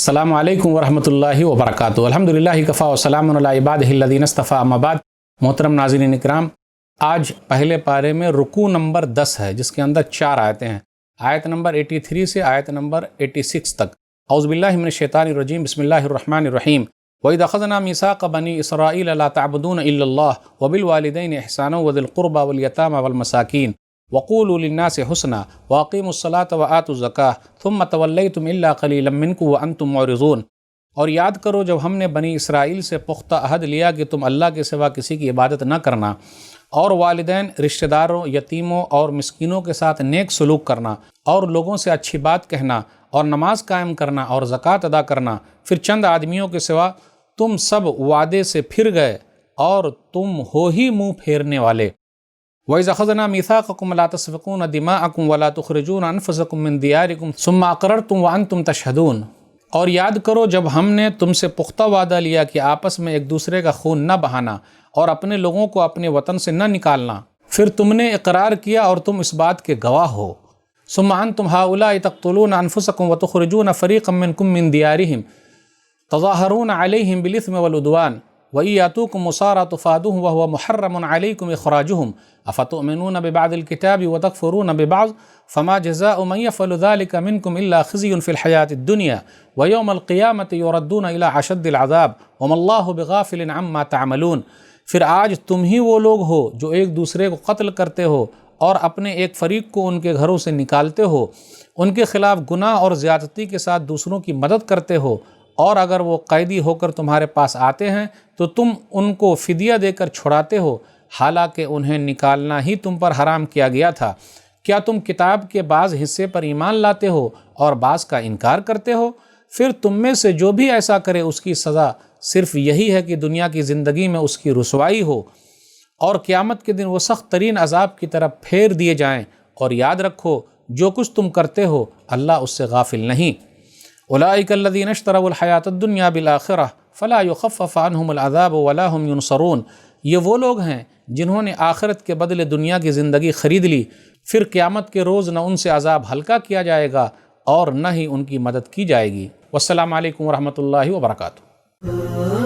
السلام علیکم ورحمۃ اللہ وبرکاتہ۔ الحمدللہ کفا وسلام علی عبادہ الذین اصطفیٰ، اما بعد۔ محترم ناظرین اکرام، آج پہلے پارے میں رکوع نمبر 10 ہے، جس کے اندر 4 آیتیں ہیں، آیت نمبر 83 سے آیت نمبر 86 تک۔ اعوذ باللہ من الشیطان الرجیم، بسم اللہ الرحمن الرحیم۔ وَإِذْ أَخَذْنَا مِيثَاقَ بَنِي إِسْرَائِيلَ لَا تَعْبُدُونَ إِلَّا اللَّهَ وَبِالْوَالِدَيْنِ إِحْسَانًا وَذِي الْقُرْبَى وَالْيَتَامَى وَالْمَسَاكِينِ وَقُولُوا لِلنَّاسِ حُسْنًا وَأَقِيمُوا الصَّلَاةَ وَآتُوا الزَّكَاةَ ثُمَّ تَوَلَّيْتُمْ إِلَّا قَلِيلًا مِّنكُمْ وَأَنْتُمْ مُعْرِضُونَ۔ اور یاد کرو جب ہم نے بنی اسرائیل سے پختہ عہد لیا کہ تم اللہ کے سوا کسی کی عبادت نہ کرنا، اور والدین، رشتہ داروں، یتیموں اور مسکینوں کے ساتھ نیک سلوک کرنا، اور لوگوں سے اچھی بات کہنا، اور نماز قائم کرنا اور زکوٰۃ ادا کرنا، پھر چند آدمیوں کے سوا تم سب وعدے سے پھر گئے اور تم ہو ہی منہ پھیرنے والے۔ وَإِذْ أَخَذْنَا مِيثَاقَكُمْ لَا تَسْفِكُونَ دِمَاءَكُمْ وَلَا تُخْرِجُونَ أَنفُسَكُمْ مِنْ دِيَارِكُمْ ثُمَّ أَقْرَرْتُمْ وَأَنْتُمْ تَشْهَدُونَ۔ اور یاد کرو جب ہم نے تم سے پختہ وعدہ لیا کہ آپس میں ایک دوسرے کا خون نہ بہانا اور اپنے لوگوں کو اپنے وطن سے نہ نکالنا، پھر تم نے اقرار کیا اور تم اس بات کے گواہ ہو۔ ثم انتم هؤلاء تقتلون انفسكم وتخرجون فريقا منكم من ديارهم تظاهرون عليهم بالاثم والعدوان وإن يأتوكم أسارى تفادوهم وهو محرم عليكم إخراجهم أفتؤمنون ببعض الكتاب وتكفرون ببعض فما جزاء من يفعل ذلك منكم إلا خزي في الحياة الدنيا ويوم القيامة يردون إلى أشد العذاب وما الله بغافل عما تعملون۔ پھر آج تم ہی وہ لوگ ہو جو ایک دوسرے کو قتل کرتے ہو اور اپنے ایک فریق کو ان کے گھروں سے نکالتے ہو، ان کے خلاف گناہ اور زیادتی کے ساتھ دوسروں کی مدد کرتے ہو، اور اگر وہ قیدی ہو کر تمہارے پاس آتے ہیں تو تم ان کو فدیہ دے کر چھڑاتے ہو، حالانکہ انہیں نکالنا ہی تم پر حرام کیا گیا تھا۔ کیا تم کتاب کے بعض حصے پر ایمان لاتے ہو اور بعض کا انکار کرتے ہو؟ پھر تم میں سے جو بھی ایسا کرے اس کی سزا صرف یہی ہے کہ دنیا کی زندگی میں اس کی رسوائی ہو، اور قیامت کے دن وہ سخت ترین عذاب کی طرف پھیر دیے جائیں۔ اور یاد رکھو جو کچھ تم کرتے ہو اللہ اس سے غافل نہیں۔ اولئک الذین اشتروا الحیاۃ الدنیا بالآخرہ فلا یخفف عنہم العذاب ولا هم ینصرون۔ یہ وہ لوگ ہیں جنہوں نے آخرت کے بدلے دنیا کی زندگی خرید لی، پھر قیامت کے روز نہ ان سے عذاب ہلکا کیا جائے گا اور نہ ہی ان کی مدد کی جائے گی۔ والسلام علیکم ورحمۃ اللہ وبرکاتہ۔